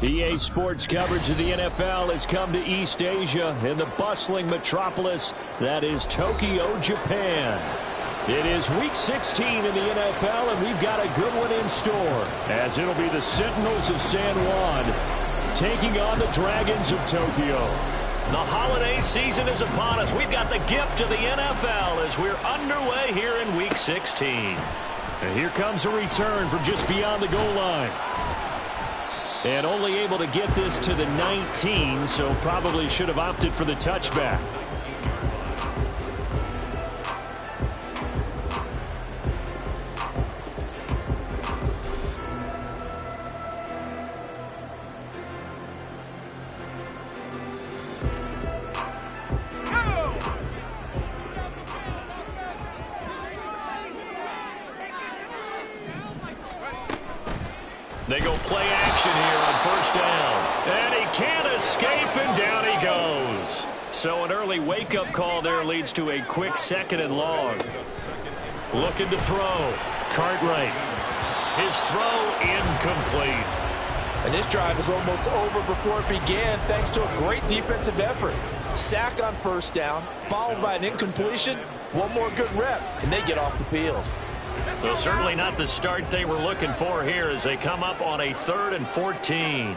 EA Sports coverage of the NFL has come to East Asia in the bustling metropolis that is Tokyo, Japan. It is Week 16 in the NFL, and we've got a good one in store, as it'll be the Sentinels of San Juan taking on the Dragons of Tokyo. The holiday season is upon us. We've got the gift of the NFL as we're underway here in Week 16. And here comes a return from just beyond the goal line. And only able to get this to the 19, so probably should have opted for the touchback. They go play action here on first down. And he can't escape, and down he goes. So an early wake-up call there leads to a quick 2nd and long. Looking to throw. Cartwright. His throw incomplete. And this drive is almost over before it began thanks to a great defensive effort. Sack on first down, followed by an incompletion. One more good rep, and they get off the field. Well, certainly not the start they were looking for here as they come up on a 3rd and 14.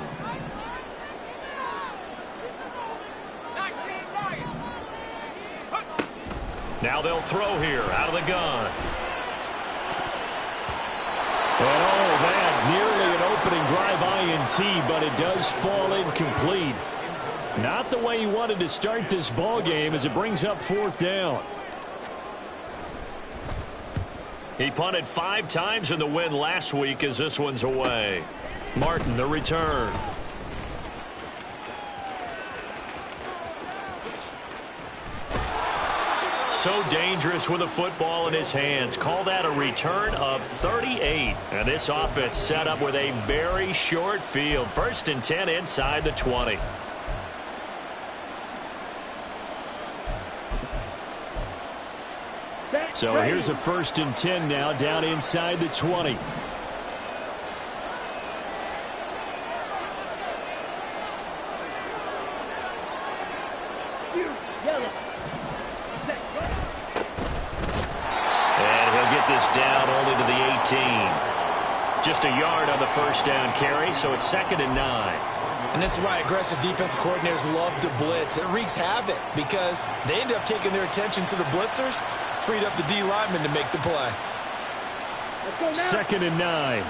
Now they'll throw here out of the gun. And oh, that nearly an opening drive INT, but it does fall incomplete. Not the way he wanted to start this ball game as it brings up 4th down. He punted 5 times in the win last week as this one's away. Martin, the return. So dangerous with a football in his hands. Call that a return of 38. And this offense set up with a very short field. 1st and 10 inside the 20. So here's a 1st and 10 now down inside the 20. And he'll get this down only to the 18. Just a yard on the first down carry, so it's 2nd and 9. And this is why aggressive defensive coordinators love to blitz. It wreaks havoc because they end up taking their attention to the blitzers, freed up the D lineman to make the play. 2nd and 9.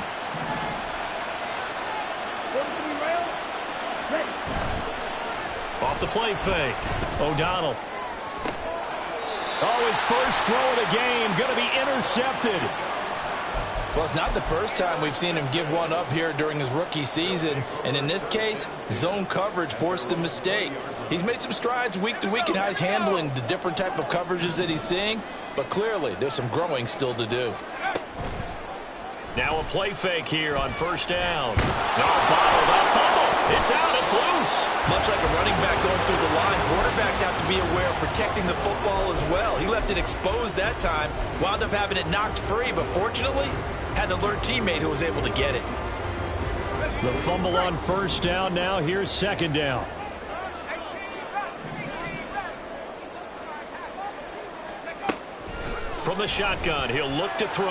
Off the play fake. O'Donnell. Oh, his first throw of the game going to be intercepted. Well, it's not the first time we've seen him give one up here during his rookie season. And in this case, zone coverage forced the mistake. He's made some strides week to week in how he's handling the different type of coverages that he's seeing. But clearly, there's some growing still to do. Now a play fake here on first down. No, bottled up fumble. It's out. It's loose. Much like a running back going through the line, quarterbacks have to be aware of protecting the football as well. He left it exposed that time, wound up having it knocked free, but fortunately, had an alert teammate who was able to get it. The fumble on first down now. Here's 2nd down. From the shotgun, he'll look to throw.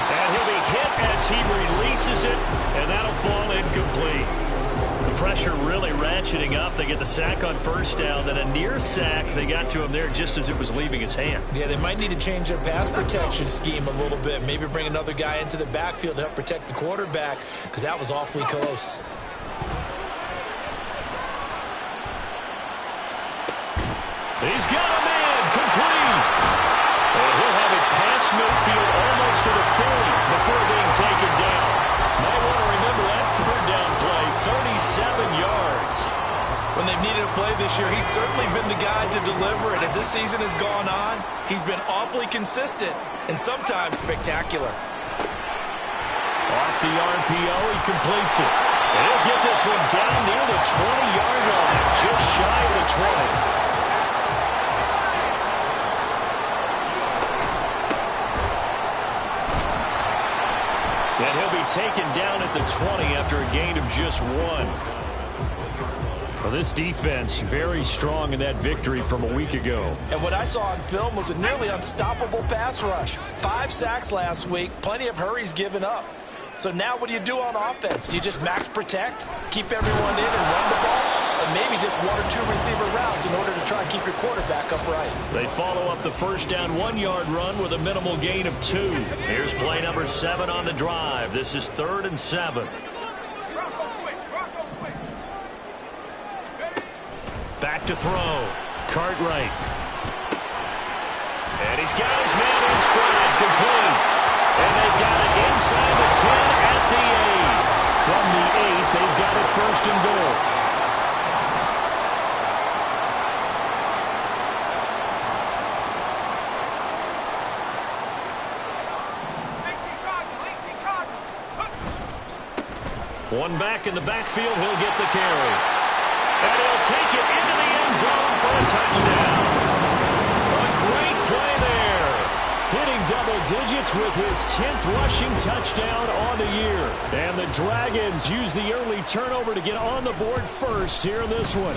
And he'll be hit as he releases it, and that'll fall incomplete. The pressure really ratcheting up. They get the sack on first down, then a near sack. They got to him there just as it was leaving his hand. Yeah, they might need to change their pass protection scheme a little bit. Maybe bring another guy into the backfield to help protect the quarterback, because that was awfully close. He's got a man complete. And he'll have it past midfield almost to the 40 before being taken down. Might want to remember that 3rd down play, 37 yards. When they've needed a play this year, he's certainly been the guy to deliver it. As this season has gone on, he's been awfully consistent and sometimes spectacular. Off the RPO, he completes it. And he'll get this one down near the 20-yard line, just shy of the 20. And he'll be taken down at the 20 after a gain of just 1. Well, this defense very strong in that victory from a week ago. And what I saw on film was a nearly unstoppable pass rush. 5 sacks last week, plenty of hurries given up. So now what do you do on offense? You just max protect, keep everyone in and run the ball, or maybe just 1 or 2 receiver routes in order to try and keep your quarterback upright. They follow up the first down 1-yard run with a minimal gain of 2. Here's play number 7 on the drive. This is 3rd and 7. Back to throw. Cartwright. And he's got his man in stride, complete. And they've got it inside the 10 at the 8. From the 8, they've got it 1st and goal. One back in the backfield, he'll get the carry. And he'll take it into the end zone for a touchdown. A great play there. Hitting double digits with his 10th rushing touchdown on the year. And the Dragons use the early turnover to get on the board first here in this one.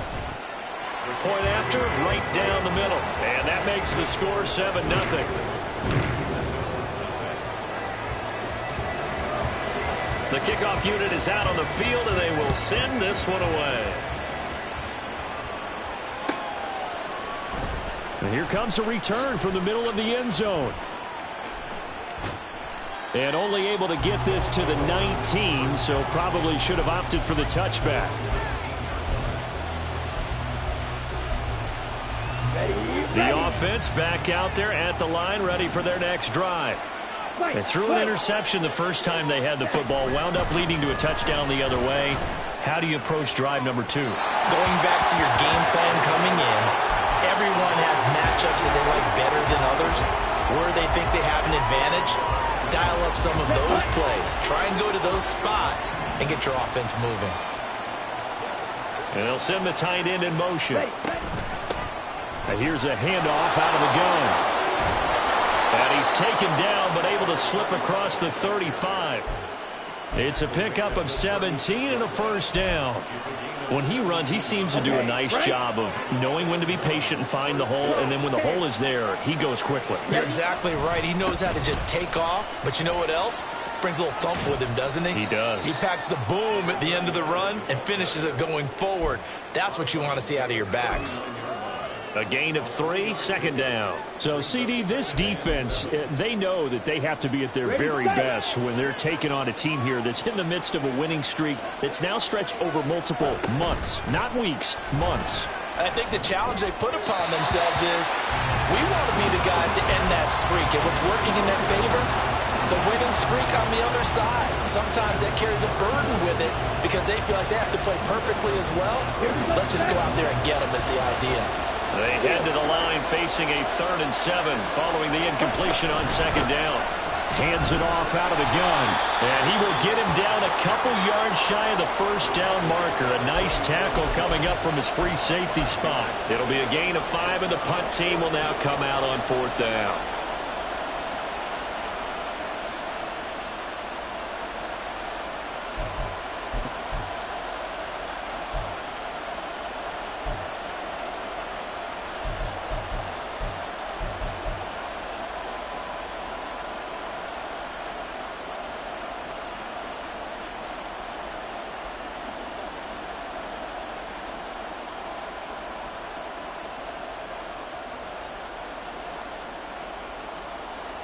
Point after, right down the middle. And that makes the score 7-0. The kickoff unit is out on the field, and they will send this one away. And here comes a return from the middle of the end zone. And only able to get this to the 19, so probably should have opted for the touchback. The offense back out there at the line, ready for their next drive. They threw an interception the first time they had the football, wound up leading to a touchdown the other way. How do you approach drive number 2? Going back to your game plan coming in, everyone has matchups that they like better than others. Where they think they have an advantage, dial up some of those plays. Try and go to those spots and get your offense moving. And they'll send the tight end in motion. And here's a handoff out of the gun. And he's taken down, but able to slip across the 35. It's a pickup of 17 and a first down. When he runs, he seems to do a nice job of knowing when to be patient and find the hole, and then when the hole is there, he goes quickly. You're exactly right. He knows how to just take off, but you know what else? Brings a little thump with him, doesn't he? He does. He packs the boom at the end of the run and finishes it going forward. That's what you want to see out of your backs. A gain of 3, second down. So, CD, this defense, they know that they have to be at their very best when they're taking on a team here that's in the midst of a winning streak that's now stretched over multiple months, not weeks, months. And I think the challenge they put upon themselves is we want to be the guys to end that streak. And what's working in their favor? The winning streak on the other side. Sometimes that carries a burden with it because they feel like they have to play perfectly as well. Let's just go out there and get them is the idea. They head to the line facing a 3rd and 7 following the incompletion on second down. Hands it off out of the gun. And he will get him down a couple yards shy of the first down marker. A nice tackle coming up from his free safety spot. It'll be a gain of 5, and the punt team will now come out on 4th down.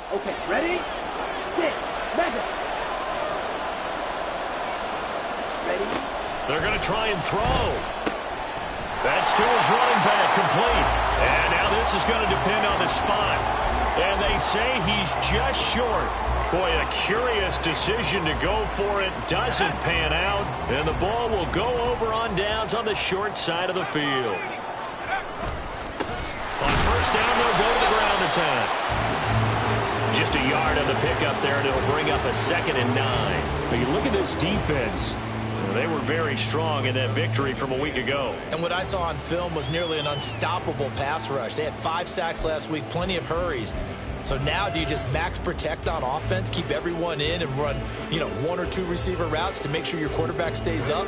Okay, ready? Sit. Mega. Ready? They're going to try and throw. That's to his running back, complete. And now this is going to depend on the spot. And they say he's just short. Boy, a curious decision to go for it. Doesn't pan out. And the ball will go over on downs on the short side of the field. On first down, they'll go to the ground attack. Just a yard on the pickup there, and it'll bring up a 2nd and 9. But you look at this defense. They were very strong in that victory from a week ago. And what I saw on film was nearly an unstoppable pass rush. They had 5 sacks last week, plenty of hurries. So now do you just max protect on offense, keep everyone in and run, one or two receiver routes to make sure your quarterback stays up?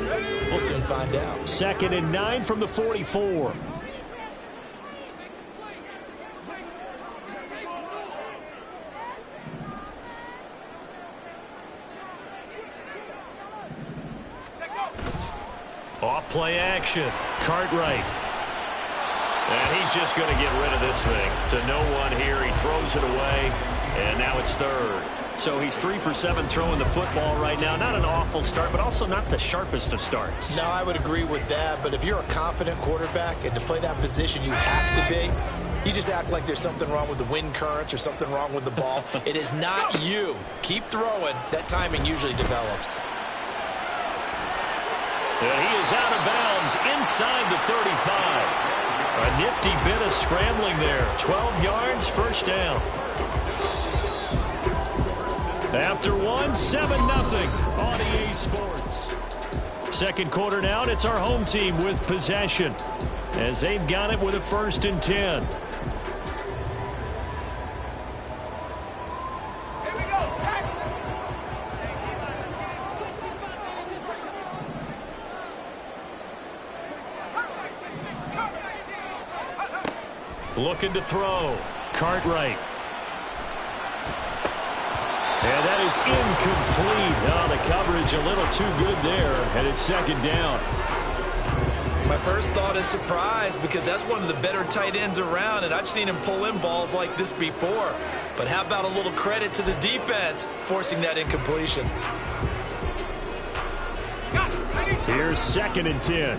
We'll soon find out. 2nd and 9 from the 44. Off play action. Cartwright. And he's just going to get rid of this thing. To no one here. He throws it away. And now it's 3rd. So he's 3 for 7 throwing the football right now. Not an awful start, but also not the sharpest of starts. No, I would agree with that. But if you're a confident quarterback and to play that position you have to be, you just act like there's something wrong with the wind currents or something wrong with the ball. It is not you. Keep throwing. That timing usually develops. And he is out of bounds inside the 35. A nifty bit of scrambling there. 12 yards, first down. After 1, 7-0 on EA Sports. Second quarter now, and it's our home team with possession as they've got it with a 1st and 10. Looking to throw. Cartwright. And that is incomplete. Oh, the coverage a little too good there, and it's 2nd down. My first thought is surprise because that's one of the better tight ends around, and I've seen him pull in balls like this before. But how about a little credit to the defense forcing that incompletion? Here's 2nd and 10.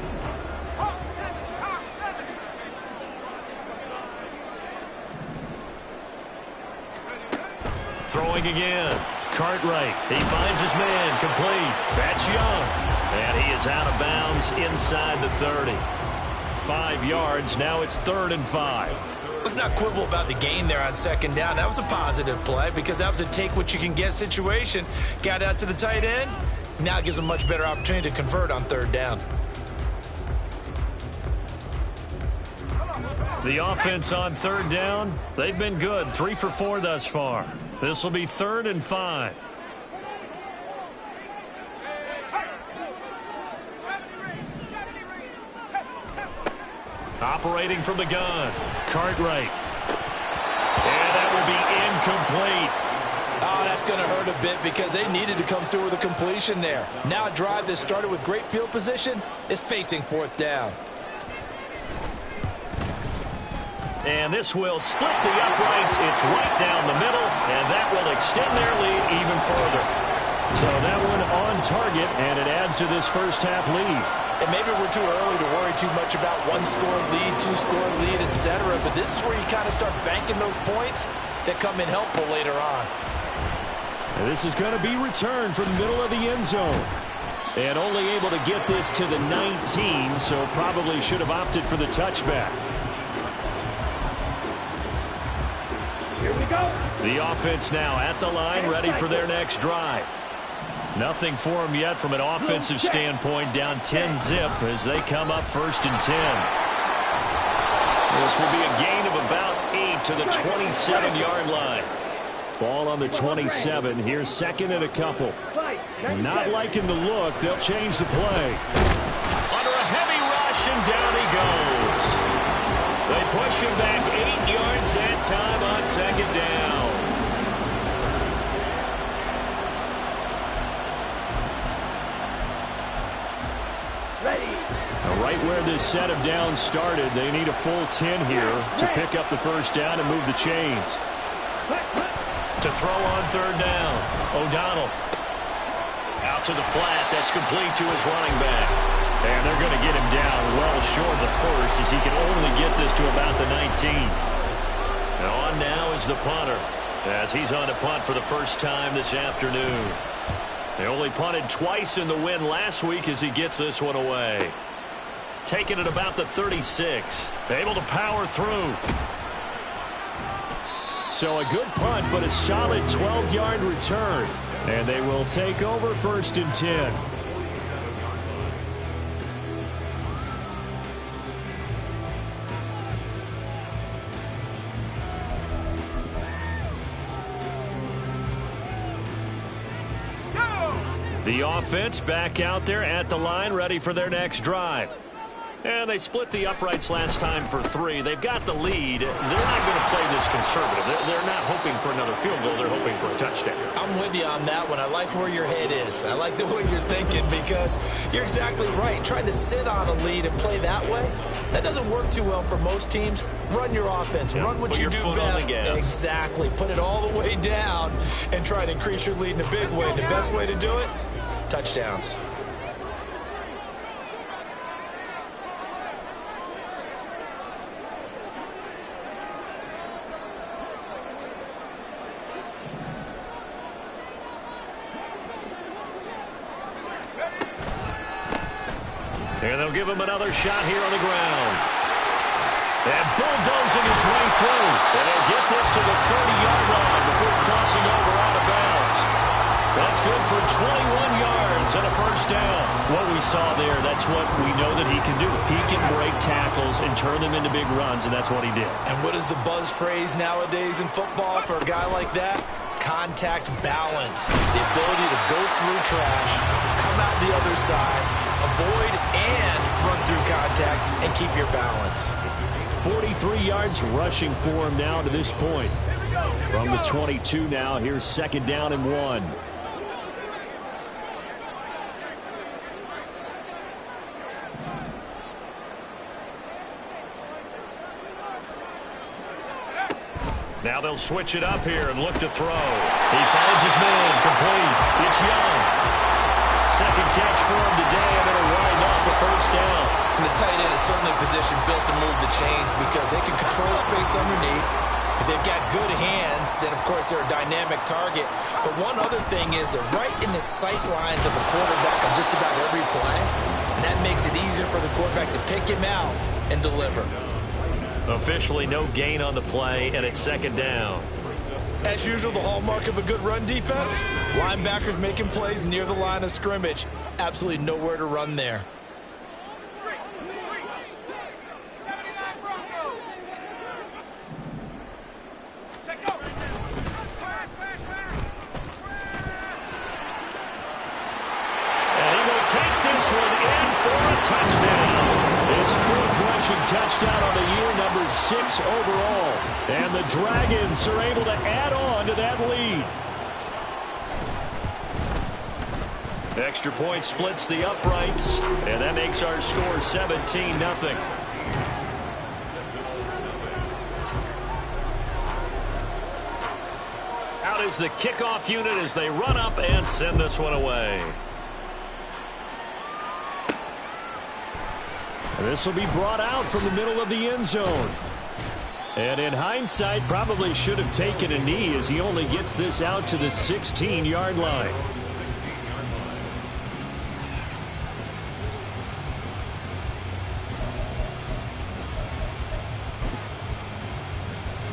Throwing again. Cartwright. He finds his man. Complete. That's Young. And he is out of bounds inside the 30. 5 yards. Now it's 3rd and 5. Let's not quibble about the gain there on 2nd down. That was a positive play because that was a take-what-you-can-get situation. Got out to the tight end. Now it gives a much better opportunity to convert on 3rd down. The offense on 3rd down, they've been good. 3 for 4 thus far. This will be 3rd and 5. Operating from the gun. Cartwright. And that will be incomplete. Oh, that's going to hurt a bit because they needed to come through with a completion there. Now a drive that started with great field position is facing 4th down. And this will split the uprights. It's right down the middle, and that will extend their lead even further. So that one on target, and it adds to this first half lead. And maybe we're too early to worry too much about 1-score lead, 2-score lead, etc. But this is where you kind of start banking those points that come in helpful later on. And this is going to be returned from the middle of the end zone. And only able to get this to the 19, so probably should have opted for the touchback. Here we go. The offense now at the line, ready for their next drive. Nothing for them yet from an offensive standpoint, down 10-zip as they come up 1st and 10. This will be a gain of about 8 to the 27-yard line. Ball on the 27. Here's 2nd and a couple. Not liking the look. They'll change the play. Under a heavy rush, and down he goes. They push him back 8 yards that time on 2nd down. Ready. Right where this set of downs started, they need a full 10 here to pick up the first down and move the chains. To throw on 3rd down. O'Donnell. Out to the flat. That's complete to his running back. And they're going to get him down well short of the first as he can only get this to about the 19. And on now is the punter as he's on to punt for the first time this afternoon. They only punted twice in the win last week as he gets this one away. Taking it about the 36. Able to power through. So a good punt, but a solid 12-yard return. And they will take over 1st and 10. The offense back out there at the line, ready for their next drive. And they split the uprights last time for 3. They've got the lead. They're not going to play this conservative. They're not hoping for another field goal. They're hoping for a touchdown. I'm with you on that one. I like where your head is. I like the way you're thinking because you're exactly right. Trying to sit on a lead and play that way, that doesn't work too well for most teams. Run your offense. Yeah, run what you do best. Exactly. Put it all the way down and try to increase your lead in a big way. And the best way to do it, touchdowns. And they'll give him another shot here on the ground. And bulldozing his way through. And they'll get this to the 30-yard line before crossing over out of bounds. That's good for 21 yards and a first down. What we saw there, that's what we know that he can do. He can break tackles and turn them into big runs, and that's what he did. And what is the buzz phrase nowadays in football for a guy like that? Contact balance. The ability to go through trash, come out the other side, avoid and run through contact, and keep your balance. 43 yards rushing for him now to this point. From the 22 now, here's 2nd down and 1. Now they'll switch it up here and look to throw. He finds his man, complete. It's Young. Second catch for him today, and it'll wind up a first down. And the tight end is certainly a position built to move the chains because they can control space underneath. If they've got good hands, then of course they're a dynamic target. But one other thing is that right in the sight lines of a quarterback on just about every play, and that makes it easier for the quarterback to pick him out and deliver. Officially no gain on the play, and it's 2nd down. As usual, the hallmark of a good run defense, linebackers making plays near the line of scrimmage. Absolutely nowhere to run there. And he will take this one in for a touchdown. His 4th rushing touchdown on the year, number 6 overall. And the Dragons are able to add on to that lead. Extra point splits the uprights, and that makes our score 17-0. Out is the kickoff unit as they run up and send this one away. This will be brought out from the middle of the end zone. And in hindsight, probably should have taken a knee as he only gets this out to the 16-yard line.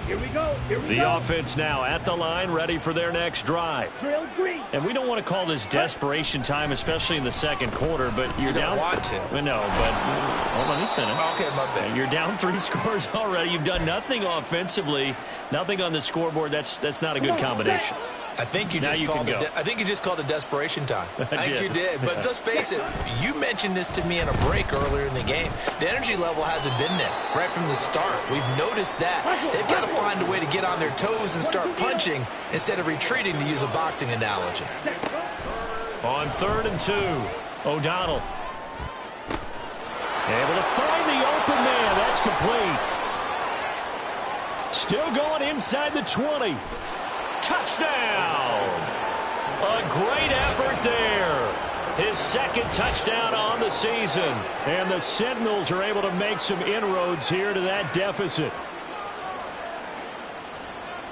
Here we go. Here we The go. offense now at the line, ready for their next drive. Drill green. And we don't want to call this desperation time, especially in the second quarter, but you're You down. don't want to. No, but hold on, let me finish. Okay, my bad. You're down 3 scores already. You've done nothing offensively, nothing on the scoreboard. That's not a good combination. I think you Now just you called can it. go. I think you just called it desperation time. I think did. you did. But let's face it. You mentioned this to me in a break earlier in the game. The energy level hasn't been there right from the start. We've noticed that they've got to find a way to get on their toes and start punching instead of retreating, to use a boxing analogy. On 3rd and 2, O'Donnell. Able to find the open man. That's complete. Still going inside the 20. Touchdown! A great effort there. His 2nd touchdown on the season. And the Sentinels are able to make some inroads here to that deficit.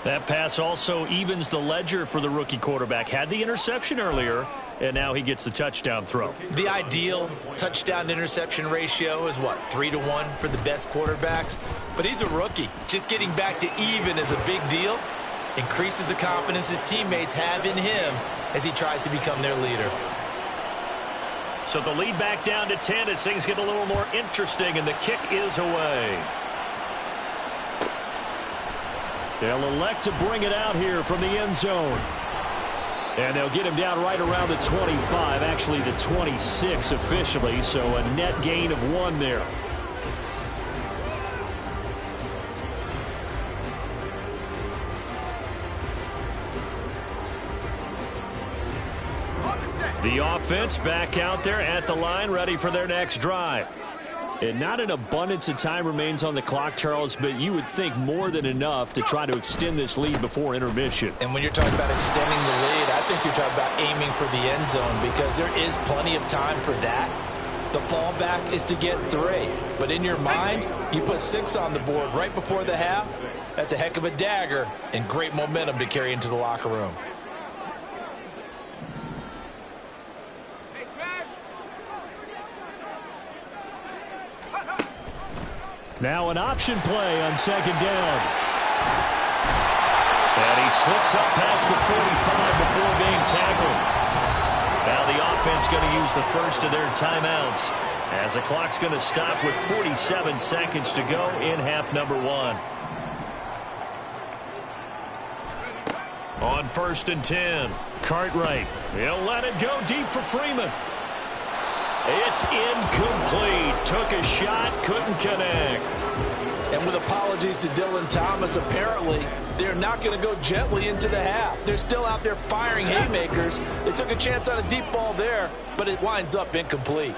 That pass also evens the ledger for the rookie quarterback. Had the interception earlier, and now he gets the touchdown throw. The ideal touchdown-interception ratio is, what, 3-to-1 for the best quarterbacks? But he's a rookie. Just getting back to even is a big deal. Increases the confidence his teammates have in him as he tries to become their leader. So the lead back down to 10 as things get a little more interesting, and the kick is away. They'll elect to bring it out here from the end zone. And they'll get him down right around the 25, actually the 26 officially, so a net gain of 1 there. The offense back out there at the line, ready for their next drive. And not an abundance of time remains on the clock, Charles, but you would think more than enough to try to extend this lead before intermission. And when you're talking about extending the lead, I think you're talking about aiming for the end zone because there is plenty of time for that. The fallback is to get 3. But in your mind, you put 6 on the board right before the half. That's a heck of a dagger and great momentum to carry into the locker room. Now an option play on 2nd down. And he slips up past the 45 before being tackled. Now the offense going to use the first of their timeouts as the clock's going to stop with 47 seconds to go in half number 1. On 1st and 10, Cartwright. He'll let it go deep for Freeman. It's incomplete. Took a shot, couldn't connect. And with apologies to Dylan Thomas, apparently they're not going to go gently into the half. They're still out there firing haymakers. They took a chance on a deep ball there, but it winds up incomplete.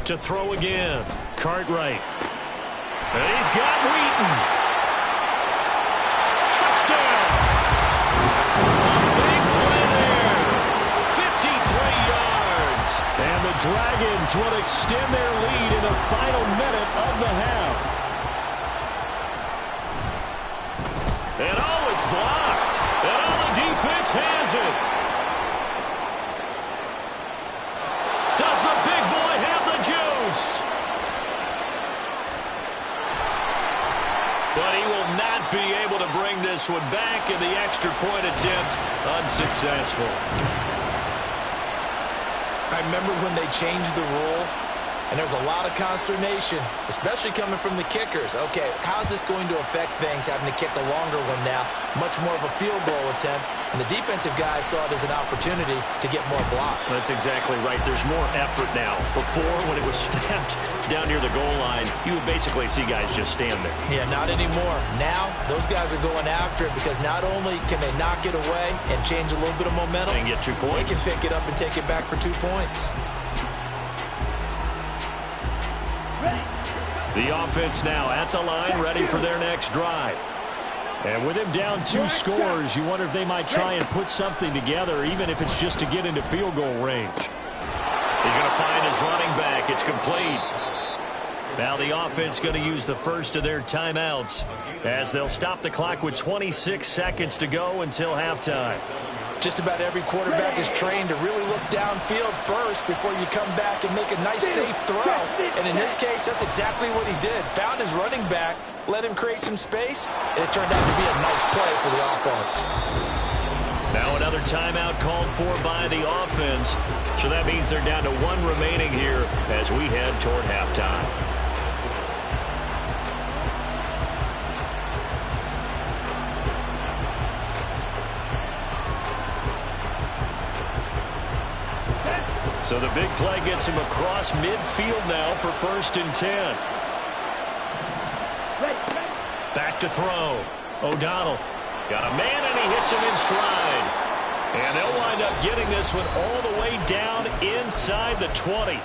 To throw again, Cartwright. And he's got Wheaton. And the Dragons will extend their lead in the final minute of the half. And oh, it's blocked. And oh, the defense has it. Does the big boy have the juice? But he will not be able to bring this one back, and the extra point attempt unsuccessful. I remember when they changed the rule, and there's a lot of consternation, especially coming from the kickers. Okay, how's this going to affect things, having to kick a longer one now, much more of a field goal attempt, and the defensive guys saw it as an opportunity to get more block. That's exactly right. There's more effort now. Before, when it was snapped down near the goal line, you would basically see guys just stand there. Yeah, not anymore. Now, those guys are going after it because not only can they knock it away and change a little bit of momentum, and get 2 points. They can pick it up and take it back for 2 points. The offense now at the line, ready for their next drive. And with him down 2 scores, you wonder if they might try and put something together, even if it's just to get into field goal range. He's going to find his running back. It's complete. Now the offense going to use the first of their timeouts as they'll stop the clock with 26 seconds to go until halftime. Just about every quarterback is trained to really look downfield first before you come back and make a nice, safe throw. And in this case, that's exactly what he did. Found his running back, let him create some space, and it turned out to be a nice play for the offense. Now another timeout called for by the offense. So that means they're down to 1 remaining here as we head toward halftime. So the big play gets him across midfield now for 1st and 10. Back to throw. O'Donnell got a man, and he hits him in stride. And they'll wind up getting this one all the way down inside the 20.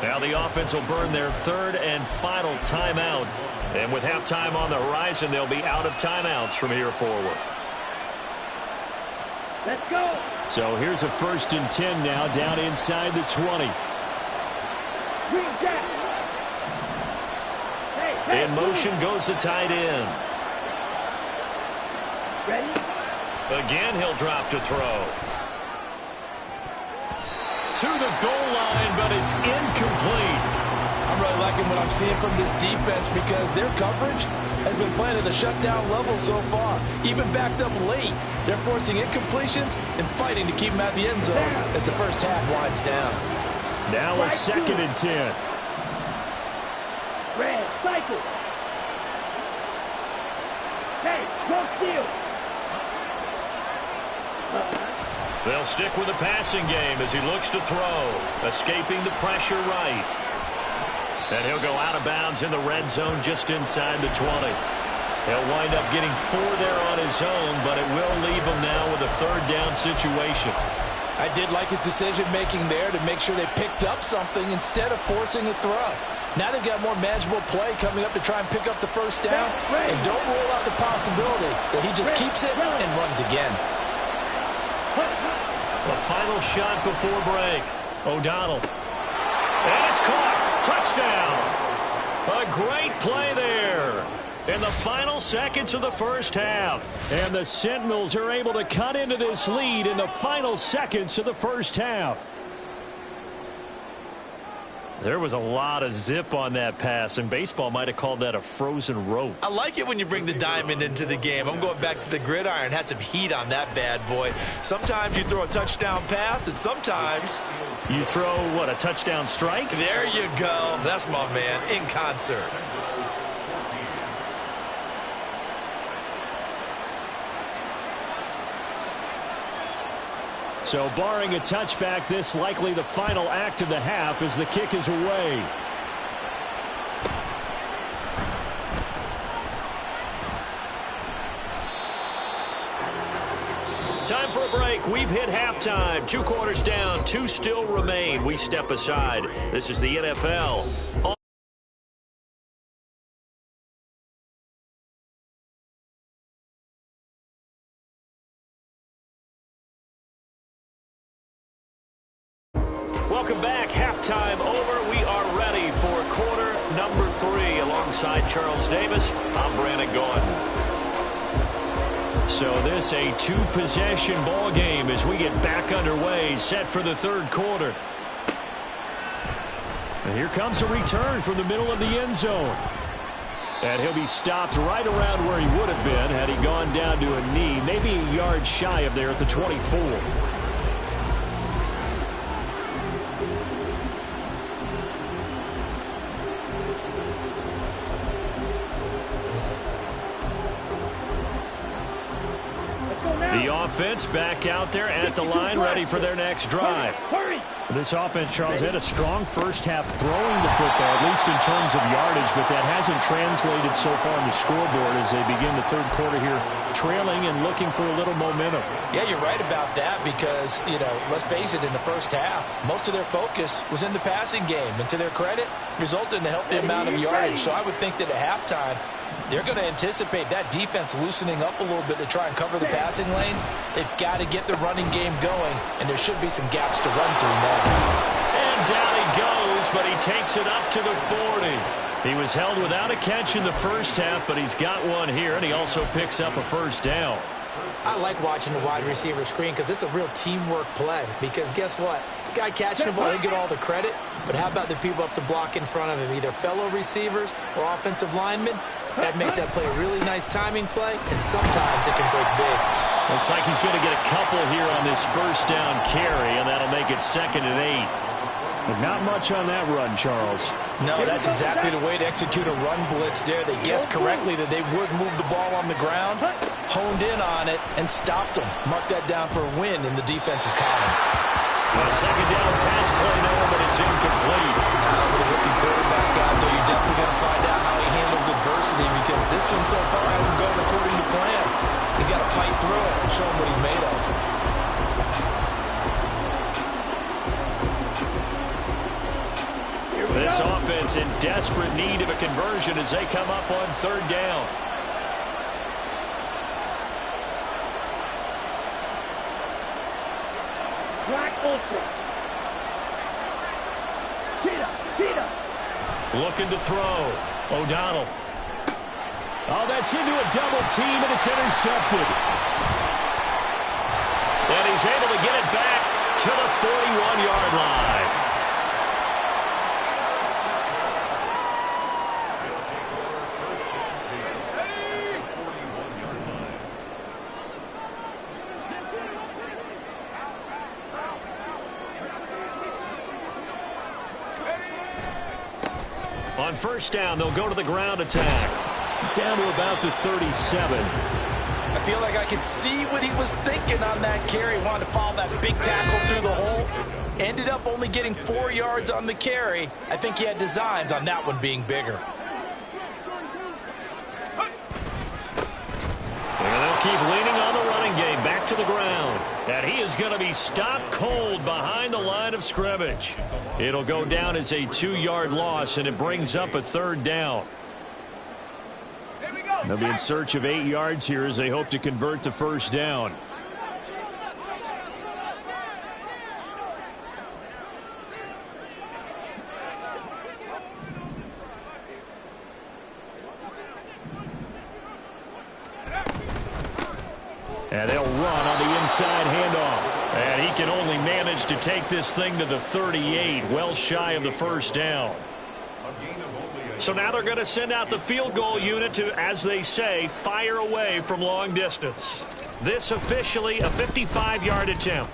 Now the offense will burn their 3rd and final timeout. And with halftime on the horizon, they'll be out of timeouts from here forward. Let's go. So here's a 1st and 10 now, down inside the 20. In motion goes the tight end. Ready? Again, he'll drop to throw. To the goal line, but it's incomplete. I'm really liking what I'm seeing from this defense because their coverage has been playing at a shutdown level so far. Even backed up late, they're forcing incompletions and fighting to keep them out of the end zone as the first half winds down. Now a 2nd and 10. cycle. Hey, no steal. They'll stick with the passing game as he looks to throw, escaping the pressure right. And he'll go out of bounds in the red zone just inside the 20. He'll wind up getting 4 there on his own, but it will leave him now with a third down situation. I did like his decision-making there to make sure they picked up something instead of forcing a throw. Now they've got more manageable play coming up to try and pick up the first down. And don't rule out the possibility that he just keeps it and runs again. The final shot before break. O'Donnell. And it's caught. Touchdown. A great play there in the final seconds of the first half. And the Sentinels are able to cut into this lead in the final seconds of the first half. There was a lot of zip on that pass, and baseball might have called that a frozen rope. I like it when you bring the diamond into the game. I'm going back to the gridiron. Had some heat on that bad boy. Sometimes you throw a touchdown pass, and sometimes you throw, what, a touchdown strike? There you go. That's my man, in concert. So barring a touchback, this likely the final act of the half as the kick is away. Time for a break. We've hit halftime. 2 quarters down, 2 still remain. We step aside. This is the NFL. Welcome back. Halftime over. We are ready for quarter number 3. Alongside Charles Davis, I'm Brandon Gaudin. So this a 2-possession ball game as we get back underway, set for the third quarter. And here comes a return from the middle of the end zone. And he'll be stopped right around where he would have been had he gone down to a knee, maybe a yard shy of there at the 24. The offense back out there at the line, ready for their next drive. This offense, Charles, had a strong first half throwing the football, at least in terms of yardage, but that hasn't translated so far on the scoreboard as they begin the third quarter here, trailing and looking for a little momentum. Yeah, you're right about that because, let's face it, in the first half, most of their focus was in the passing game. And to their credit, resulted in a healthy amount of yardage. So I would think that at halftime, they're going to anticipate that defense loosening up a little bit to try and cover the passing lanes. They've got to get the running game going, and there should be some gaps to run through now. And down he goes, but he takes it up to the 40. He was held without a catch in the first half, but he's got one here, and he also picks up a first down. I like watching the wide receiver screen because it's a real teamwork play. Because guess what? The guy catching the ball, he'll get all the credit. But how about the people up to block in front of him, either fellow receivers or offensive linemen? That makes that play a really nice timing play, and sometimes it can break big. Looks like he's going to get a couple here on this first down carry, and that'll make it 2nd and 8. But not much on that run, Charles. No, that's exactly the way to execute a run blitz there. They guessed correctly that they would move the ball on the ground, honed in on it, and stopped them. Mark that down for a win in the defense's column. A second down pass play there, but it's incomplete. With a rookie quarterback out there, you're definitely going to find out how he handles adversity because this one so far hasn't gone according to plan. He's got to fight through it and show him what he's made of. This offense in desperate need of a conversion as they come up on 3rd down. Black Ultra. Cheetah. Looking to throw. O'Donnell. Oh, that's into a double team, and it's intercepted. And he's able to get it back to the 41-yard line. On first down, they'll go to the ground attack. Down to about the 37. I feel like I could see what he was thinking on that carry. Wanted to follow that big tackle through the hole. Ended up only getting 4 yards on the carry. I think he had designs on that one being bigger. And they'll keep leaning on the running game. Back to the ground. And he is going to be stopped cold behind the line of scrimmage. It'll go down as a 2-yard loss, and it brings up a third down. They'll be in search of 8 yards here as they hope to convert the first down. And they'll run on the inside handoff. And he can only manage to take this thing to the 38, well shy of the first down. So now they're going to send out the field goal unit to, as they say, fire away from long distance. This officially a 55-yard attempt.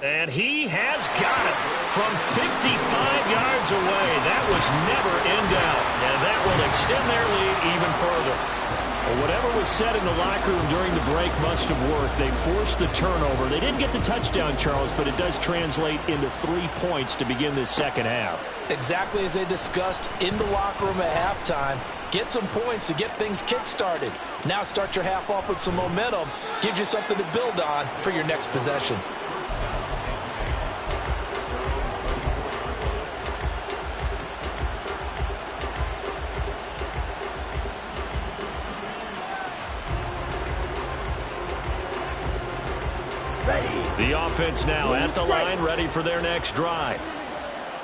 And he has got it from 55 yards away. That was never in doubt. And that will extend their lead even further. Well, whatever was said in the locker room during the break must have worked. They forced the turnover. They didn't get the touchdown, Charles, but it does translate into 3 points to begin this second half. Exactly as they discussed in the locker room at halftime. Get some points to get things kick-started. Now start your half off with some momentum. Gives you something to build on for your next possession. The offense now at the line, ready for their next drive.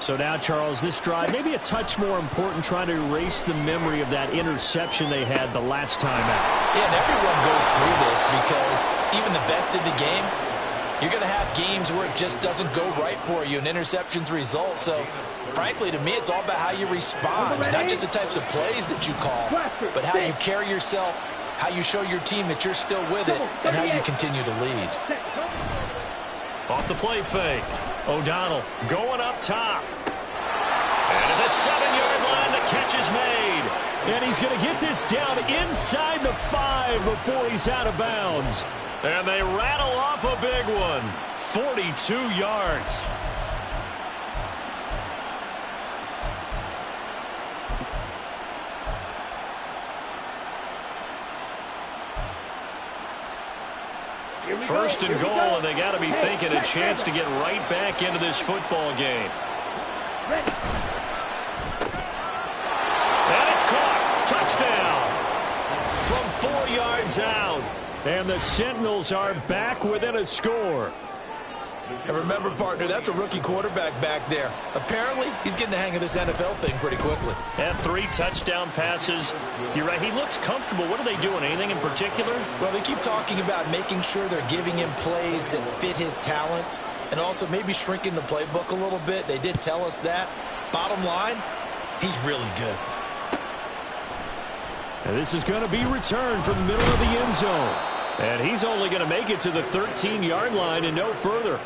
So now, Charles, this drive maybe a touch more important, trying to erase the memory of that interception they had the last time out. Yeah, and everyone goes through this because even the best in the game, you're going to have games where it just doesn't go right for you and interceptions result. So, frankly, to me, it's all about how you respond, not just the types of plays that you call, but how you carry yourself, how you show your team that you're still with it, and how you continue to lead. Off the play fake. O'Donnell going up top. And at the 7-yard line, the catch is made. And he's going to get this down inside the 5 before he's out of bounds. And they rattle off a big one. 42 yards. First and goal, and they got to be thinking a chance to get right back into this football game. And it's caught. Touchdown from 4 yards out. And the Sentinels are back within a score. And remember, partner, that's a rookie quarterback back there. Apparently, he's getting the hang of this NFL thing pretty quickly. Had 3 touchdown passes. You're right, he looks comfortable. What are they doing? Anything in particular? Well, they keep talking about making sure they're giving him plays that fit his talents and also maybe shrinking the playbook a little bit. They did tell us that. Bottom line, he's really good. And this is going to be returned from the middle of the end zone. And he's only going to make it to the 13-yard line and no further.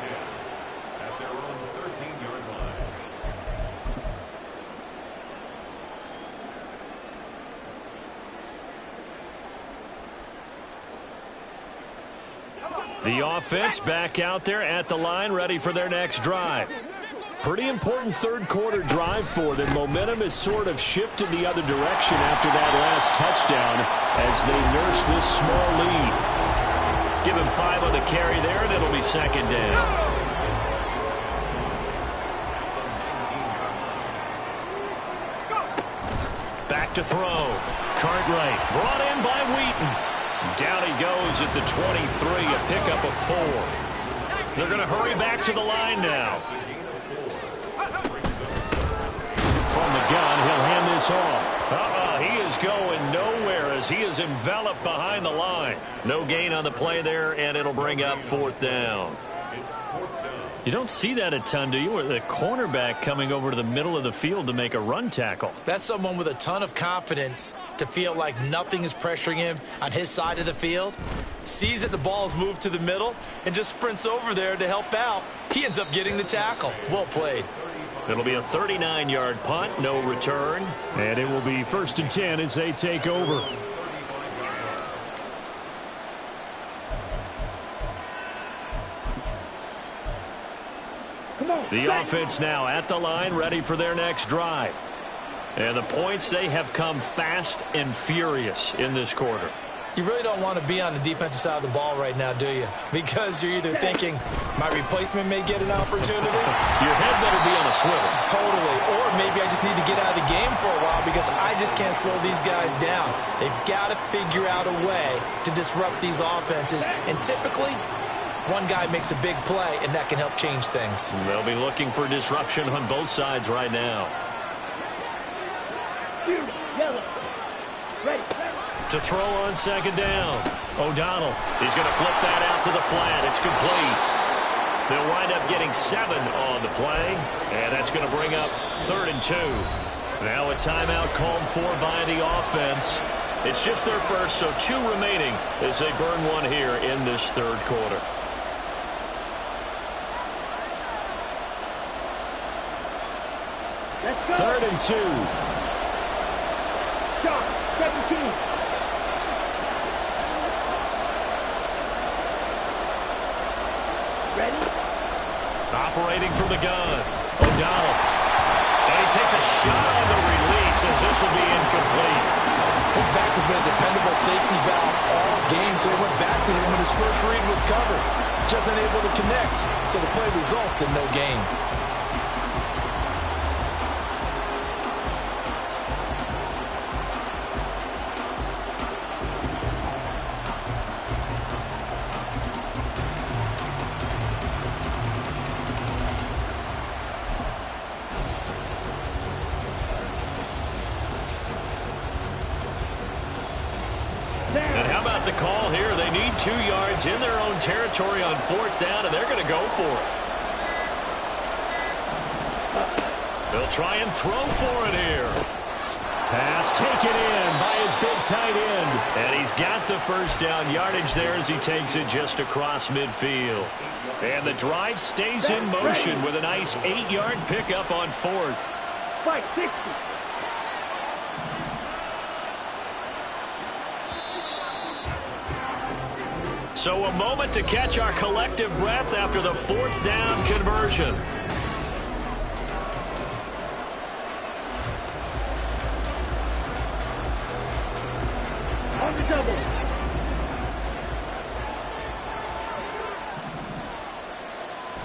The offense back out there at the line, ready for their next drive. Pretty important third quarter drive for them. Momentum has sort of shifted the other direction after that last touchdown as they nurse this small lead. Give him 5 on the carry there, and it'll be second down. Back to throw. Cartwright brought in by Wheaton. Down he goes at the 23, a pickup of 4. They're going to hurry back to the line now. From the gun, he'll hand this off. He is going nowhere as he is enveloped behind the line. No gain on the play there, and it'll bring up 4th down. You don't see that a ton, do you? Or the cornerback coming over to the middle of the field to make a run tackle. That's someone with a ton of confidence to feel like nothing is pressuring him on his side of the field. Sees that the ball's moved to the middle and just sprints over there to help out. He ends up getting the tackle. Well played. It'll be a 39-yard punt, no return. And it will be 1st and 10 as they take over. The offense now at the line, ready for their next drive. And the points, they have come fast and furious in this quarter. You really don't want to be on the defensive side of the ball right now, do you? Because you're either thinking, my replacement may get an opportunity. Your head better be on a swivel. Totally. Or maybe I just need to get out of the game for a while because I just can't slow these guys down. They've got to figure out a way to disrupt these offenses. And typically, one guy makes a big play, and that can help change things. They'll be looking for disruption on both sides right now. Yellow. Ready. To throw on 2nd down. O'Donnell, he's going to flip that out to the flat. It's complete. They'll wind up getting 7 on the play, and that's going to bring up 3rd and 2. Now a timeout called for by the offense. It's just their first, so 2 remaining as they burn one here in this 3rd quarter. Let's go. 3rd and 2. Shot. 17. Ready? Operating from the gun. O'Donnell. And he takes a shot on the release as this will be incomplete. His back has been a dependable safety valve all game, so he went back to him when his first read was covered. Just unable to connect, so the play results in no gain. And how about the call here? They need 2 yards in their own territory on 4th down, and they're going to go for it. They'll try and throw for it here. Pass taken in by his big tight end. And he's got the 1st down yardage there as he takes it just across midfield. And the drive stays in motion with a nice 8-yard pickup on 4th. 560. So a moment to catch our collective breath after the 4th down conversion. On the double.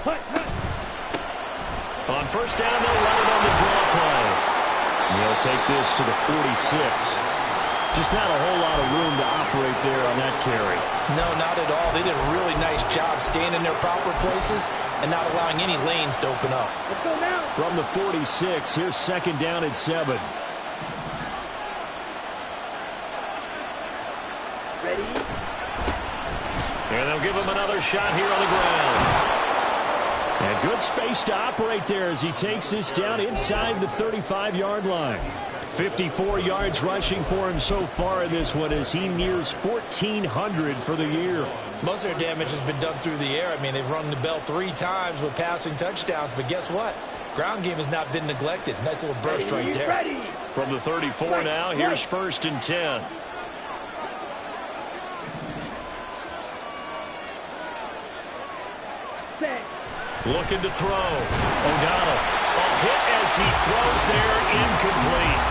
Hut, hut. On 1st down, they'll run it on the draw play. They'll take this to the 46. Just not a whole lot of room to operate there on that carry. No, not at all. They did a really nice job staying in their proper places and not allowing any lanes to open up. Let's go now. From the 46, here's 2nd down and 7. Ready? And they'll give him another shot here on the ground. And good space to operate there as he takes this down inside the 35-yard line. 54 yards rushing for him so far in this one as he nears 1,400 for the year. Most of their damage has been done through the air. I mean, they've rung the bell 3 times with passing touchdowns, but guess what? Ground game has not been neglected. Nice little burst right there. Ready. From the 34 now, here's 1st and 10. Set. Looking to throw. O'Donnell. A hit as he throws there, incomplete.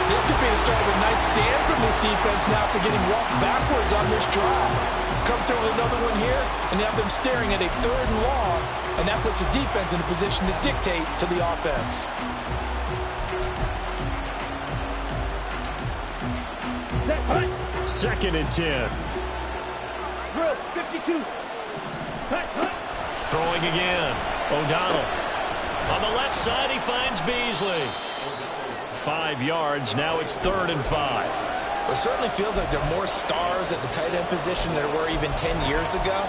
This could be the start of a nice stand from this defense now after getting walked backwards on this drive. Come through with another one here, and have them staring at a 3rd and long, and that puts the defense in a position to dictate to the offense. Set. Hut. 2nd and 10. Drill. 52. Hut, hut. Throwing again. O'Donnell. On the left side, he finds Beasley. 5 yards. Now it's 3rd and 5. Well, it certainly feels like there are more stars at the tight end position than there were even 10 years ago.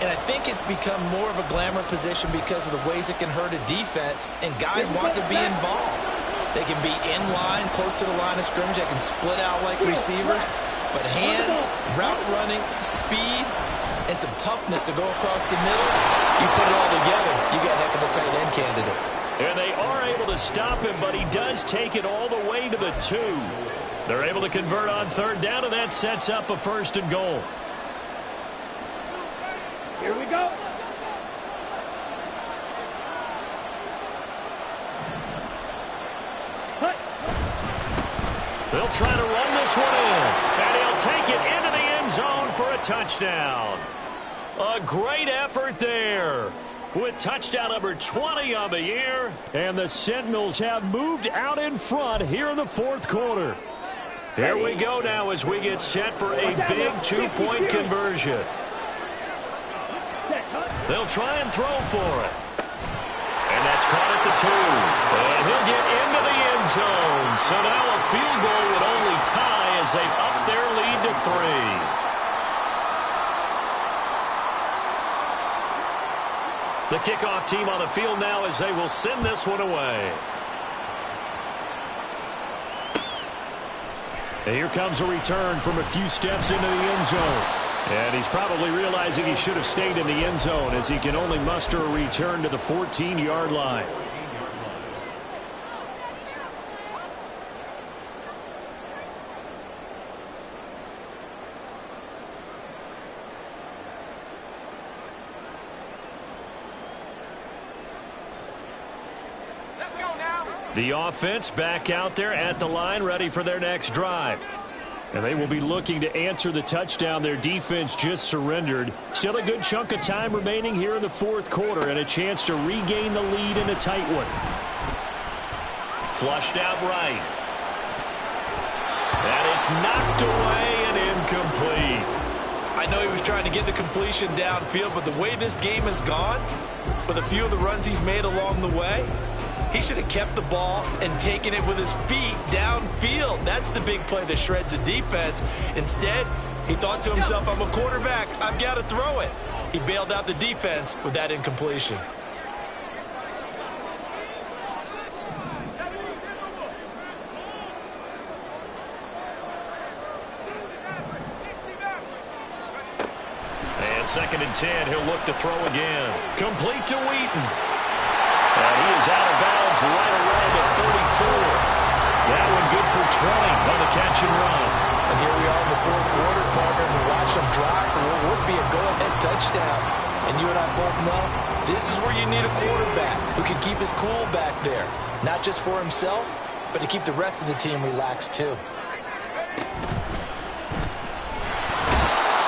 And I think it's become more of a glamour position because of the ways it can hurt a defense, and guys want to be involved. They can be in line, close to the line of scrimmage. They can split out like receivers. But hands, route running, speed, and some toughness to go across the middle, you put it all together, you got a heck of a tight end candidate. And they are able to stop him, but he does take it all the way to the 2. They're able to convert on third down, and that sets up a 1st and goal. Here we go. They'll try to run this one in, and he'll take it into the end zone for a touchdown. A great effort there with touchdown number 20 on the year, and the Sentinels have moved out in front here in the 4th quarter. Here we go now as we get set for a big 2-point conversion. They'll try and throw for it. And that's caught at the 2. And he'll get into the end zone. So now a field goal would only tie as they've upped their lead to 3. The kickoff team on the field now as they will send this one away. And here comes a return from a few steps into the end zone. And he's probably realizing he should have stayed in the end zone as he can only muster a return to the 14-yard line. Let's go now. The offense back out there at the line, ready for their next drive. And they will be looking to answer the touchdown their defense just surrendered. Still a good chunk of time remaining here in the 4th quarter and a chance to regain the lead in a tight one. Flushed out right. And it's knocked away and incomplete. I know he was trying to get the completion downfield, but the way this game has gone, with a few of the runs he's made along the way, he should have kept the ball and taken it with his feet downfield. That's the big play that shreds a defense. Instead, he thought to himself, I'm a quarterback, I've got to throw it. He bailed out the defense with that incompletion. And 2nd and 10, he'll look to throw again. Complete to Wheaton. And he is out of bounds right around the 34. That one good for 20 on the catch and run. And here we are in the 4th quarter, partner, and watch them drive for what would be a go-ahead touchdown. And you and I both know this is where you need a quarterback who can keep his cool back there. Not just for himself, but to keep the rest of the team relaxed too.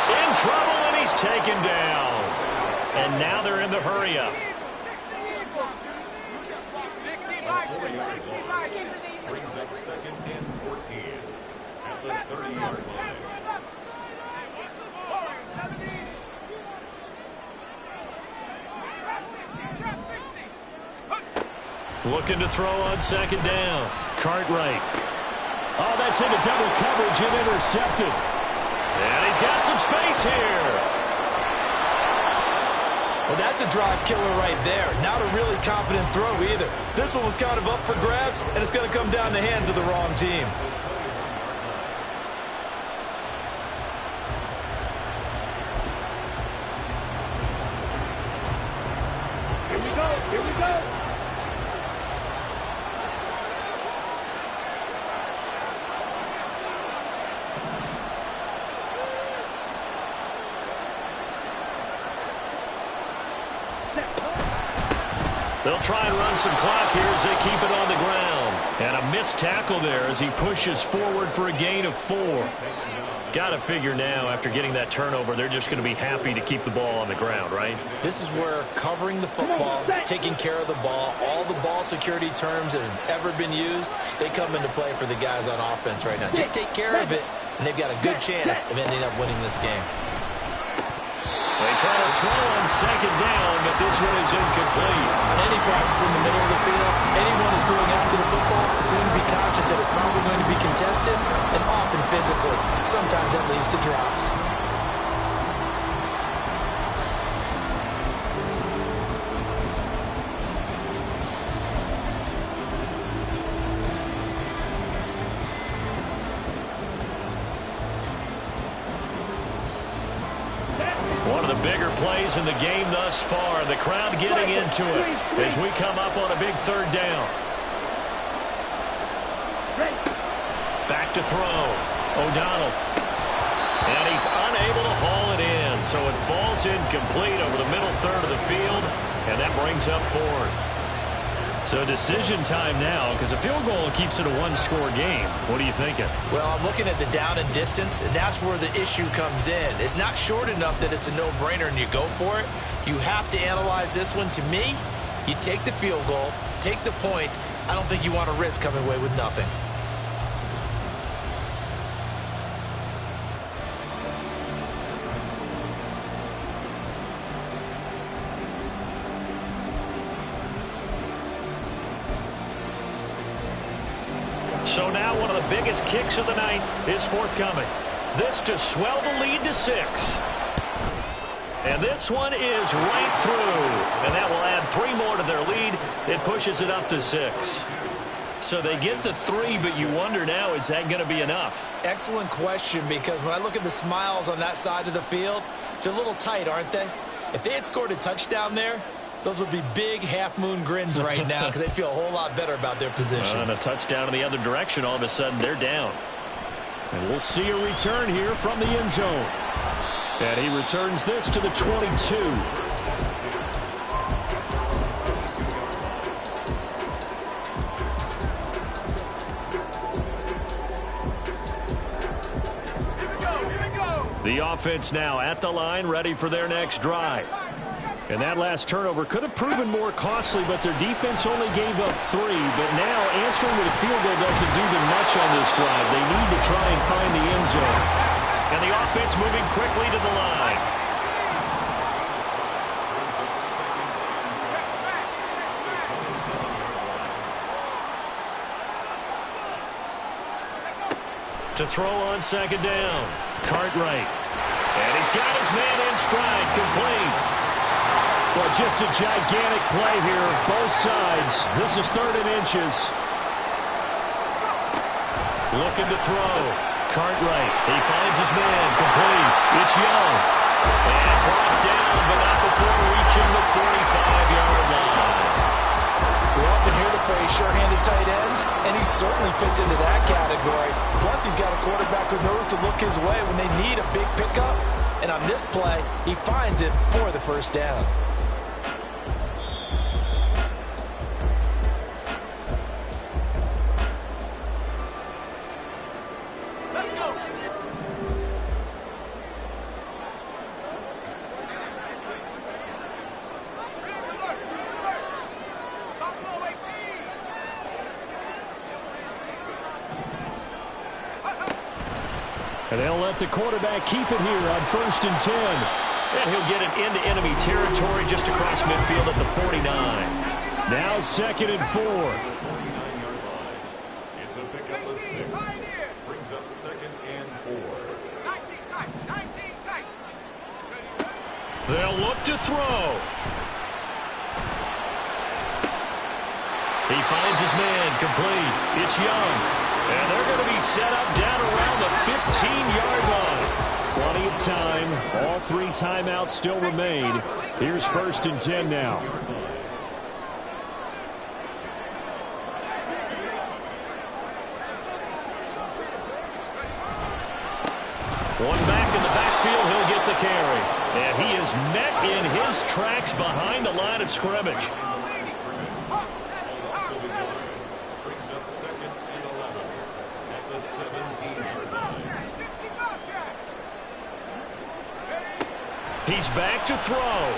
In trouble, and he's taken down. And now they're in the hurry-up. Brings up 2nd and 14 at the 30-yard line. Looking to throw on 2nd down. Cartwright. Oh, that's into double coverage and intercepted. And he's got some space here. Well, that's a drive killer right there. Not a really confident throw either. This one was kind of up for grabs, and it's going to come down the hands of the wrong team. Here we go. Here we go. They'll try and run some clock here as they keep it on the ground. And a missed tackle there as he pushes forward for a gain of 4. Got to figure now, after getting that turnover, they're just going to be happy to keep the ball on the ground, right? This is where covering the football, taking care of the ball, all the ball security terms that have ever been used, they come into play for the guys on offense right now. Just take care of it, and they've got a good chance of ending up winning this game. They try to throw on 2nd down, but this one is incomplete. Any passes in the middle of the field, anyone who's going after the football is going to be conscious that it's probably going to be contested and often physically. Sometimes that leads to drops. One of the bigger plays in the game thus far. The crowd getting into it as we come up on a big third down. Back to throw. O'Donnell. And he's unable to haul it in, so it falls incomplete over the middle third of the field, and that brings up fourth. So decision time now, because a field goal keeps it a one-score game. What are you thinking? Well, I'm looking at the down and distance, and that's where the issue comes in. It's not short enough that it's a no-brainer and you go for it. You have to analyze this one. To me, you take the field goal, take the points. I don't think you want to risk coming away with nothing. So now one of the biggest kicks of the night is forthcoming. This to swell the lead to 6. And this one is right through. And that will add 3 more to their lead. It pushes it up to 6. So they get the 3, but you wonder now, is that going to be enough? Excellent question, because when I look at the smiles on that side of the field, they're a little tight, aren't they? If they had scored a touchdown there, those would be big half-moon grins right now because they'd feel a whole lot better about their position. And a touchdown in the other direction, all of a sudden they're down. And we'll see a return here from the end zone. And he returns this to the 22. The offense now at the line, ready for their next drive. And that last turnover could have proven more costly, but their defense only gave up 3. But now answering with a field goal doesn't do them much on this drive. They need to try and find the end zone. And the offense moving quickly to the line. To throw on second down. Cartwright. And he's got his man in stride, complete. Well, just a gigantic play here, both sides. This is 3rd and inches. Looking to throw. Cartwright. He finds his man, complete. It's Young. And brought down, but not before reaching the 45-yard line. We often hear the phrase sure-handed tight ends, and he certainly fits into that category. Plus, he's got a quarterback who knows to look his way when they need a big pickup. And on this play, he finds it for the first down. And they'll let the quarterback keep it here on 1st and 10. And he'll get it into enemy territory just across midfield at the 49. Now 2nd and 4. It's a pickup of 6. Brings up 2nd and 4. 19 tight. They'll look to throw. He finds his man, complete. It's Young. And they're going to be set up down around the 15-yard line. Plenty of time. All 3 timeouts still remain. Here's 1st and 10 now. One back in the backfield, he'll get the carry. And he is met in his tracks behind the line of scrimmage. Brings up 2nd and 11 at the 17-yard line. He's back to throw.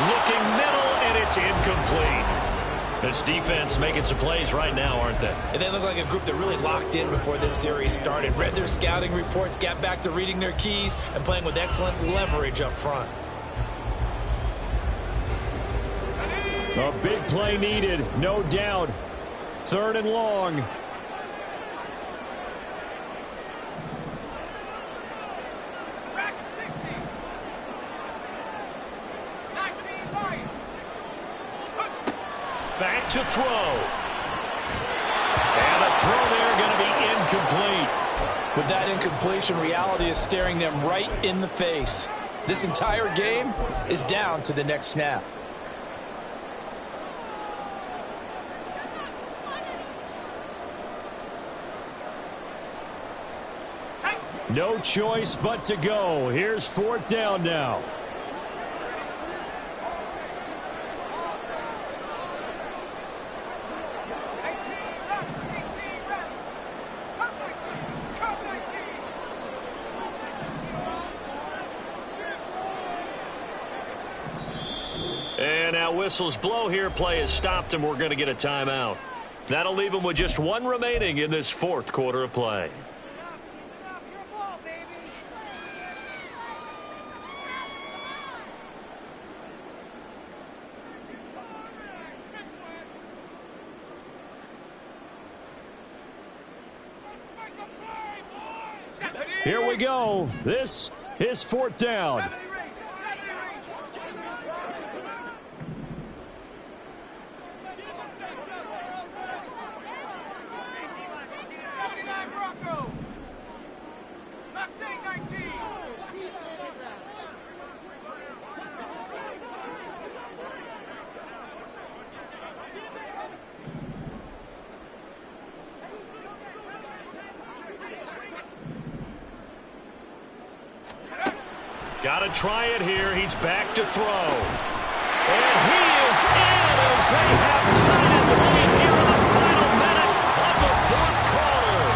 Looking middle, and it's incomplete. This defense making some plays right now, aren't they? And they look like a group that really locked in before this series started. Read their scouting reports, got back to reading their keys, and playing with excellent leverage up front. A big play needed, no doubt. 3rd and long. Back to throw. And a throw there going to be incomplete. With that incompletion, reality is staring them right in the face. This entire game is down to the next snap. No choice but to go. Here's 4th down now. And now whistles blow here. Play is stopped, and we're going to get a timeout. That'll leave them with just one remaining in this 4th quarter of play. Here we go. This is 4th down. Got to try it here. He's back to throw. And he is in as they have tied the lead here in the final minute of the 4th quarter.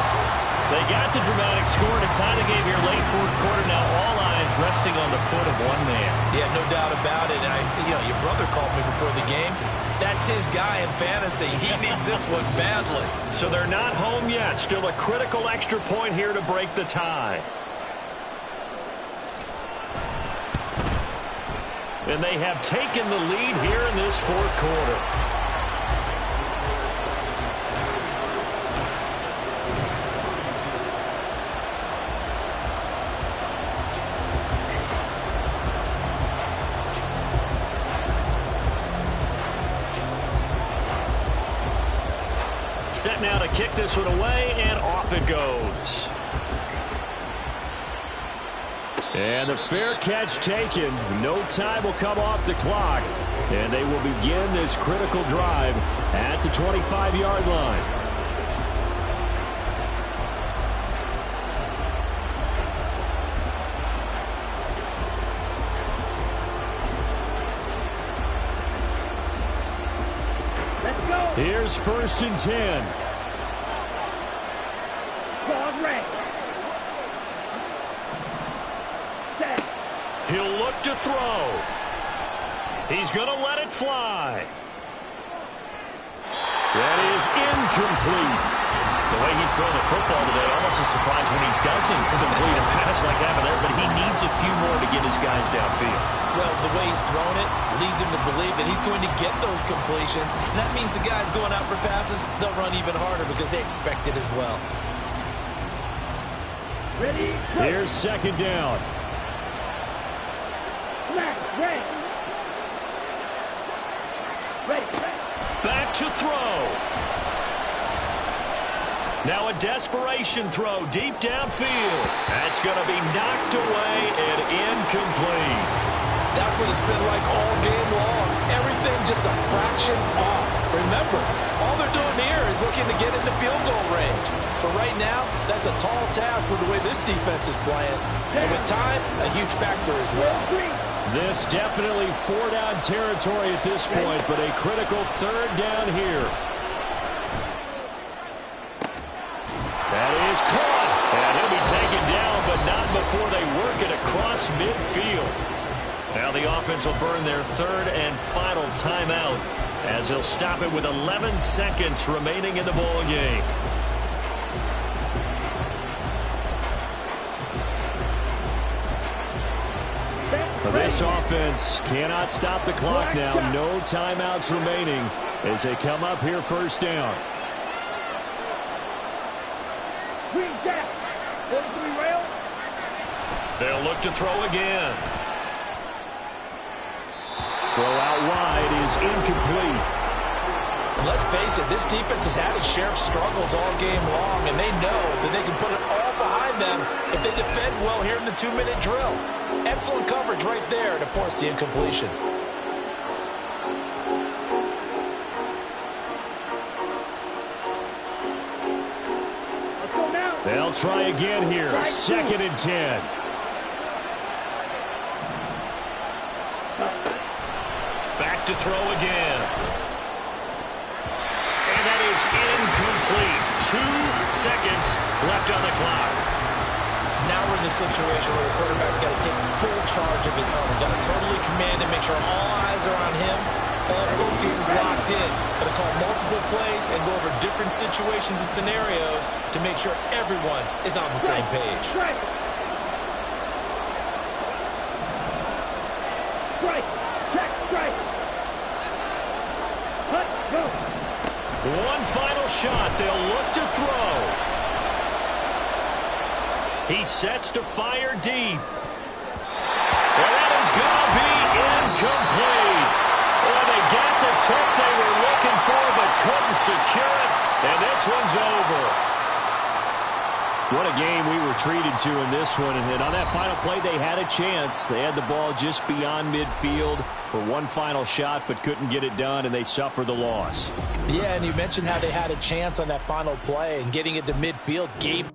They got the dramatic score to tie the game here late 4th quarter. Now all eyes resting on the foot of one man. Yeah, no doubt about it. And your brother called me before the game. That's his guy in fantasy. He needs this one badly. So they're not home yet. Still a critical extra point here to break the tie. And they have taken the lead here in this 4th quarter. Set now to kick this one away, and off it goes. And the fair catch taken. No time will come off the clock. And they will begin this critical drive at the 25-yard line. Let's go. Here's 1st and 10. Squad ready. He'll look to throw. He's going to let it fly. That is incomplete. The way he's throwing the football today, almost a surprise when he doesn't complete a pass like that there, but he needs a few more to get his guys downfield. Well, the way he's thrown it leads him to believe that he's going to get those completions. And that means the guys going out for passes, they'll run even harder because they expect it as well. Ready. Here's 2nd down. Ready. Ready. Back to throw. Now a desperation throw deep downfield. That's going to be knocked away and incomplete. That's what it's been like all game long. Everything just a fraction off. Remember, all they're doing here is looking to get into field goal range. But right now, that's a tall task with the way this defense is playing. And with time, a huge factor as well. This definitely 4-down territory at this point, but a critical 3rd down here. That is caught. And he'll be taken down, but not before they work it across midfield. Now the offense will burn their 3rd and final timeout as he'll stop it with 11 seconds remaining in the ball game. This offense cannot stop the clock now. No timeouts remaining as they come up here 1st down. They'll look to throw again. Throw out wide is incomplete. And let's face it, this defense has had its share of struggles all game long, and they know that they can put it all behind behind them if they defend well here in the 2-minute drill. Excellent coverage right there to force the incompletion. Let's go now. They'll try again here. 2nd and 10. Back to throw again. And that is incomplete. 2 seconds left on the clock. Now we're in the situation where the quarterback's got to take full charge of his own. Got to totally command and make sure all eyes are on him. All focus is locked in. Got to call multiple plays and go over different situations and scenarios to make sure everyone is on the same page. Strike. Strike. Check. Strike. Hut. Go. One final shot. They'll look to throw. He sets to fire deep. And that is going to be incomplete. Well, they got the tip they were looking for but couldn't secure it. And this one's over. What a game we were treated to in this one. And on that final play, they had a chance. They had the ball just beyond midfield for one final shot but couldn't get it done, and they suffered the loss. Yeah, and you mentioned how they had a chance on that final play, and getting it to midfield gave